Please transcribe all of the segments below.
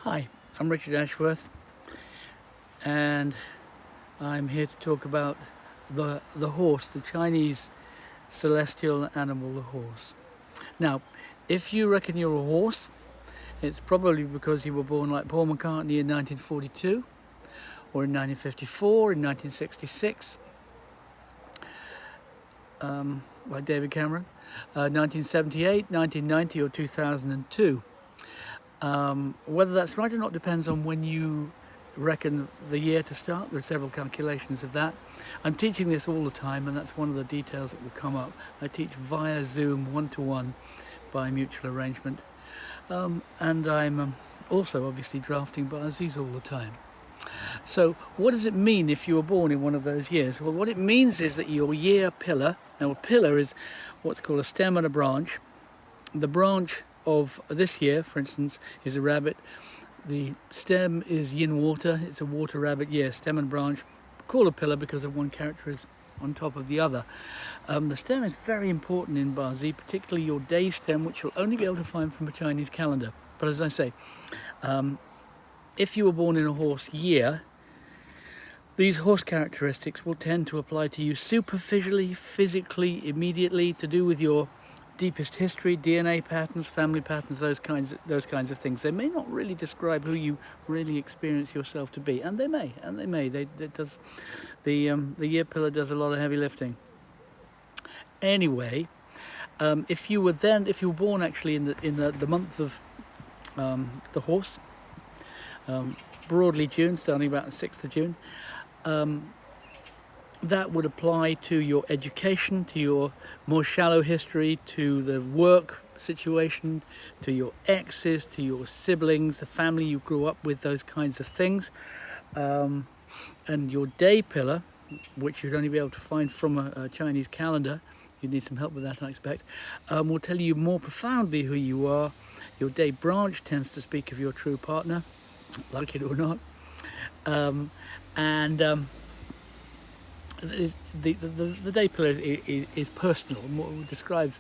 Hi, I'm Richard Ashworth, and I'm here to talk about the horse, the Chinese celestial animal, the horse. Now, if you reckon you're a horse, it's probably because you were born like Paul McCartney in 1942, or in 1954, in 1966, like David Cameron, 1978, 1990, or 2002. Whether that's right or not depends on when you reckon the year to start. There are several calculations of that. I'm teaching this all the time, and that's one of the details that will come up. I teach via Zoom, one-to-one, by mutual arrangement. And I'm also obviously drafting Barzis all the time. So what does it mean if you were born in one of those years? Well, what it means is that your year pillar, now a pillar is what's called a stem and a branch. The branch of this year, for instance, is a rabbit. The stem is yin water. It's a water rabbit year. Stem and branch, called a pillar because of one character is on top of the other. The stem is very important in Barzi, particularly your day stem, which you'll only be able to find from a Chinese calendar. But as I say, if you were born in a horse year, these horse characteristics will tend to apply to you superficially, physically, immediately, to do with your deepest history, DNA patterns, family patterns, those kinds of things. They may not really describe who you really experience yourself to be, and they may. The year pillar does a lot of heavy lifting. Anyway, if you were born actually in the month of the horse, broadly June, starting about the 6th of June. That would apply to your education, to your more shallow history, to the work situation, to your exes, to your siblings, the family you grew up with, those kinds of things. And your day pillar, which you'd only be able to find from a Chinese calendar, you'd need some help with that, I expect, will tell you more profoundly who you are. Your day branch tends to speak of your true partner, like it or not. The day pillar is personal, and what will describe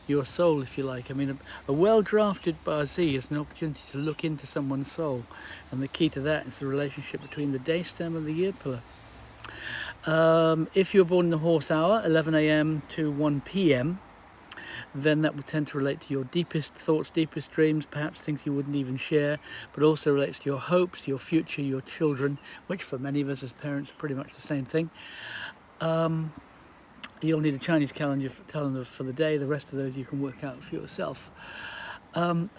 your soul, if you like. I mean, a well-drafted Barzi is an opportunity to look into someone's soul, and the key to that is the relationship between the day stem and the year pillar. If you're born in the horse hour, 11 a.m. to 1 p.m., then that will tend to relate to your deepest thoughts, deepest dreams, perhaps things you wouldn't even share, but also relates to your hopes, your future, your children, which for many of us as parents are pretty much the same thing. You'll need a Chinese calendar for the day. The rest of those you can work out for yourself.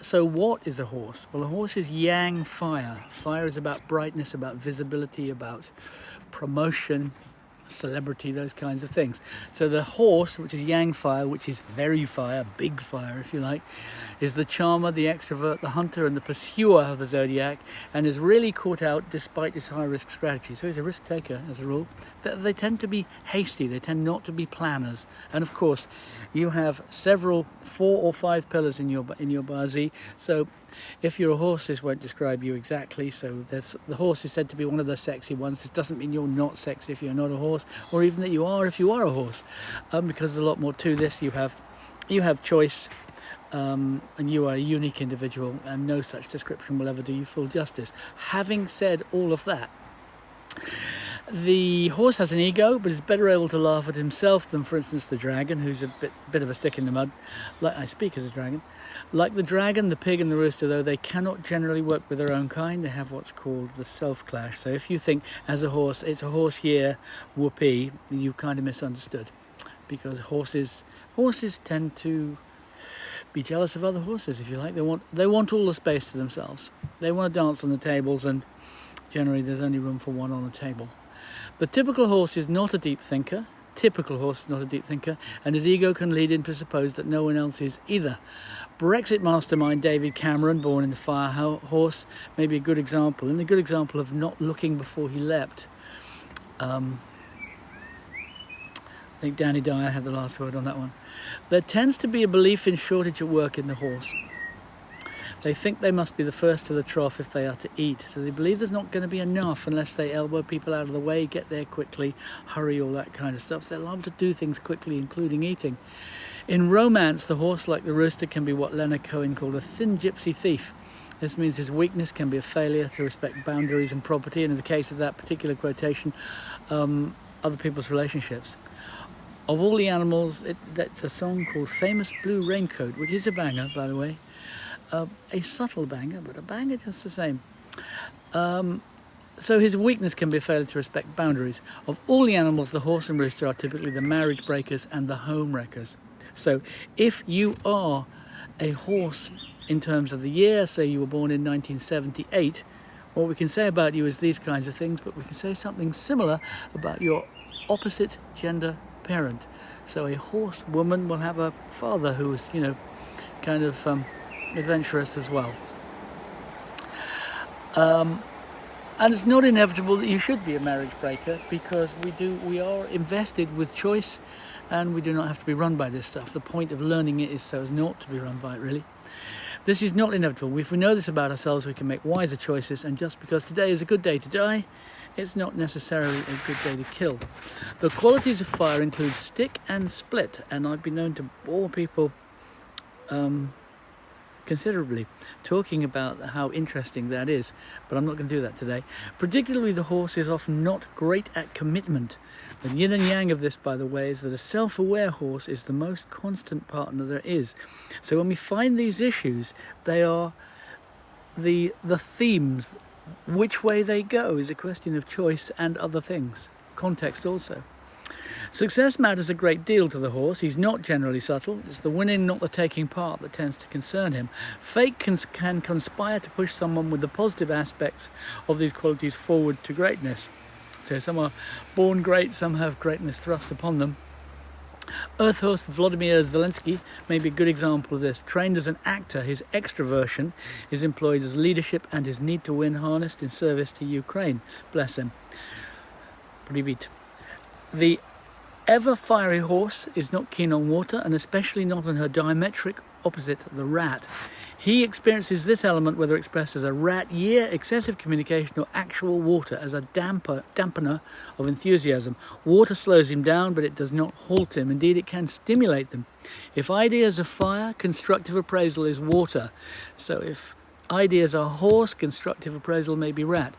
So what is a horse? Well, a horse is yang fire. Fire is about brightness, about visibility, about promotion, celebrity, those kinds of things. So the horse, which is yang fire, which is very fire, big fire if you like, is the charmer, the extrovert, the hunter and the pursuer of the zodiac, and is really caught out despite his high risk strategy. So he's a risk taker as a rule. They tend to be hasty, they tend not to be planners, and of course you have several 4 or 5 pillars in your Bazi. So if you're a horse, this won't describe you exactly. So the horse is said to be one of the sexy ones. This doesn't mean you're not sexy if you're not a horse, or even that you are if you are a horse, because there's a lot more to this. You have choice, and you are a unique individual, and no such description will ever do you full justice. Having said all of that, the horse has an ego, but is better able to laugh at himself than, for instance, the dragon, who's a bit of a stick in the mud. Like I speak as a dragon. Like the dragon, the pig and the rooster, though, they cannot generally work with their own kind. They have what's called the self-clash. So if you think, as a horse, it's a horse year, whoopee, you've kind of misunderstood. Because horses tend to be jealous of other horses, if you like. They want all the space to themselves. They want to dance on the tables, and generally there's only room for one on a table. The typical horse is not a deep thinker. And his ego can lead him to suppose that no one else is either. Brexit mastermind David Cameron, born in the fire horse, may be a good example, and a good example of not looking before he leapt. I think Danny Dyer had the last word on that one. There tends to be a belief in shortage of work in the horse. They think they must be the first to the trough if they are to eat. So they believe there's not going to be enough unless they elbow people out of the way, get there quickly, hurry, all that kind of stuff. So they love to do things quickly, including eating. In romance, the horse, like the rooster, can be what Leonard Cohen called a thin gypsy thief. This means his weakness can be a failure to respect boundaries and property, and in the case of that particular quotation, other people's relationships. Of all the animals, that's a song called Famous Blue Raincoat, which is a banger, by the way. A subtle banger, but a banger just the same. So his weakness can be a failure to respect boundaries. Of all the animals, the horse and rooster are typically the marriage breakers and the home wreckers. So if you are a horse in terms of the year, say you were born in 1978, what we can say about you is these kinds of things, but we can say something similar about your opposite gender parent. So a horse woman will have a father who is, kind of adventurous as well. And it's not inevitable that you should be a marriage breaker, because we are invested with choice, and we do not have to be run by this stuff. The point of learning it is so as not to be run by it, really. This is not inevitable. If we know this about ourselves, we can make wiser choices, and just because today is a good day to die, it's not necessarily a good day to kill. The qualities of fire include stick and split, and I've been known to bore people considerably talking about how interesting that is, but I'm not going to do that today. Predictably, the horse is often not great at commitment. The yin and yang of this, by the way, is that a self-aware horse is the most constant partner there is. So when we find these issues, they are the themes. Which way they go is a question of choice and other things, context also. Success matters a great deal to the horse. He's not generally subtle. It's the winning, not the taking part, that tends to concern him. Fate can conspire to push someone with the positive aspects of these qualities forward to greatness. So some are born great, some have greatness thrust upon them. Earth host Vladimir Zelensky may be a good example of this. Trained as an actor, his extroversion is employed as leadership, and his need to win harnessed in service to Ukraine. Bless him. Privit. The ever-fiery horse is not keen on water, and especially not on her diametric opposite, the rat. He experiences this element, whether expressed as a rat year, excessive communication, or actual water, as a dampener of enthusiasm. Water slows him down, but it does not halt him. Indeed, it can stimulate them. If ideas are fire, constructive appraisal is water. So if ideas are horse, constructive appraisal may be rat.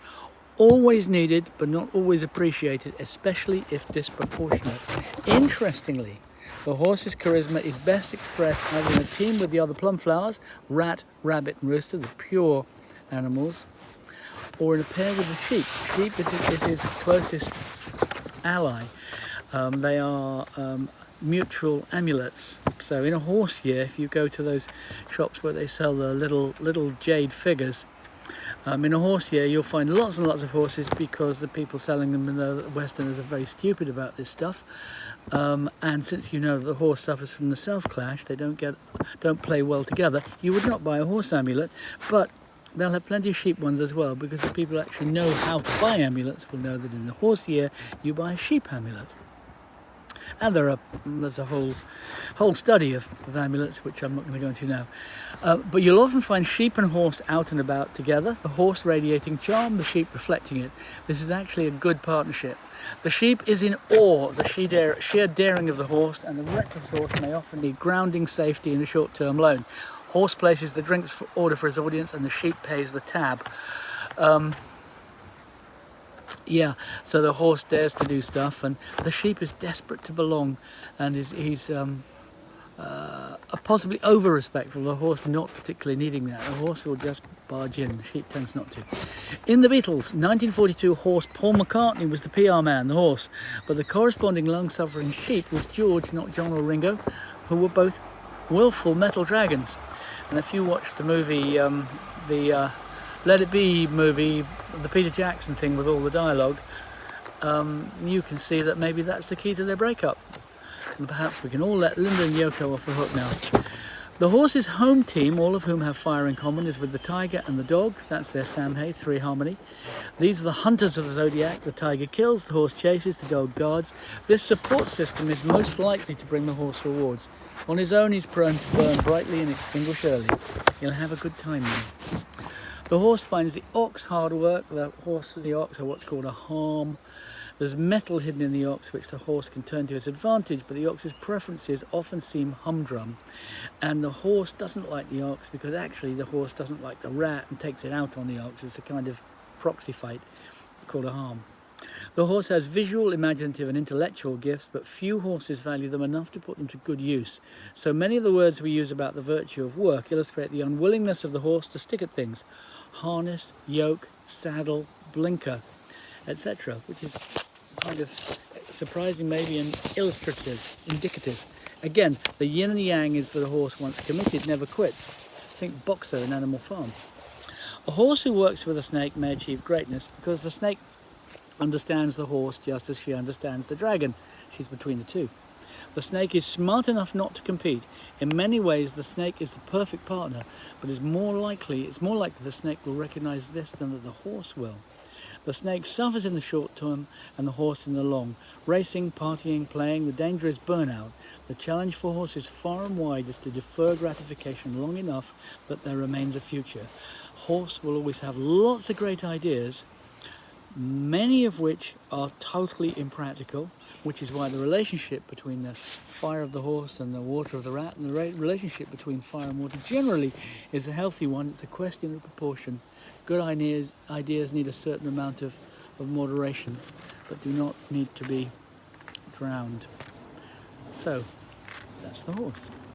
Always needed, but not always appreciated, especially if disproportionate. Interestingly, the horse's charisma is best expressed either in a team with the other plum flowers, rat, rabbit, and rooster, the pure animals, or in a pair with the sheep. Sheep is his closest ally. They are mutual amulets. So in a horse year, if you go to those shops where they sell the little jade figures, in a horse year, you'll find lots and lots of horses, because the people selling them know that the Westerners are very stupid about this stuff. And since you know that the horse suffers from the self-clash, they don't play well together, you would not buy a horse amulet, but they'll have plenty of sheep ones as well, because the people who actually know how to buy amulets will know that in the horse year, you buy a sheep amulet. And there's a whole study of amulets, which I'm not going to go into now. But you'll often find sheep and horse out and about together, the horse radiating charm, the sheep reflecting it. This is actually a good partnership. The sheep is in awe of the sheer daring of the horse, and the reckless horse may often need grounding, safety, and a short-term loan. Horse places the drinks order for his audience, and the sheep pays the tab. Yeah, so the horse dares to do stuff, and the sheep is desperate to belong, and he's possibly over-respectful, the horse not particularly needing that. The horse will just barge in, the sheep tends not to. In the Beatles, 1942 horse Paul McCartney was the PR man, the horse, but the corresponding lung-suffering sheep was George, not John or Ringo, who were both willful metal dragons. And if you watch the movie, the Let It Be movie, the Peter Jackson thing with all the dialogue, you can see that maybe that's the key to their breakup. And perhaps we can all let Linda and Yoko off the hook now. The horse's home team, all of whom have fire in common, is with the tiger and the dog. That's their Samhain, three harmony. These are the hunters of the zodiac. The tiger kills, the horse chases, the dog guards. This support system is most likely to bring the horse rewards. On his own, he's prone to burn brightly and extinguish early. He'll have a good time now. The horse finds the ox hard work. The horse and the ox are what's called a harm. There's metal hidden in the ox which the horse can turn to its advantage, but the ox's preferences often seem humdrum. And the horse doesn't like the ox because actually the horse doesn't like the rat and takes it out on the ox. It's a kind of proxy fight called a harm. The horse has visual, imaginative and intellectual gifts, but few horses value them enough to put them to good use. So many of the words we use about the virtue of work illustrate the unwillingness of the horse to stick at things. Harness, yoke, saddle, blinker, etc., which is kind of surprising maybe and illustrative, indicative. Again, the yin and yang is that a horse once committed never quits. Think boxer in Animal Farm. A horse who works with a snake may achieve greatness because the snake understands the horse just as she understands the dragon. She's between the two. The snake is smart enough not to compete. In many ways, the snake is the perfect partner, but it's more likely the snake will recognize this than that the horse will. The snake suffers in the short term and the horse in the long. Racing, partying, playing, the danger is burnout. The challenge for horses far and wide is to defer gratification long enough that there remains a future. Horse will always have lots of great ideas, many of which are totally impractical, which is why the relationship between the fire of the horse and the water of the rat, and the relationship between fire and water generally is a healthy one. It's a question of proportion. Good ideas need a certain amount of moderation, but do not need to be drowned. So, that's the horse.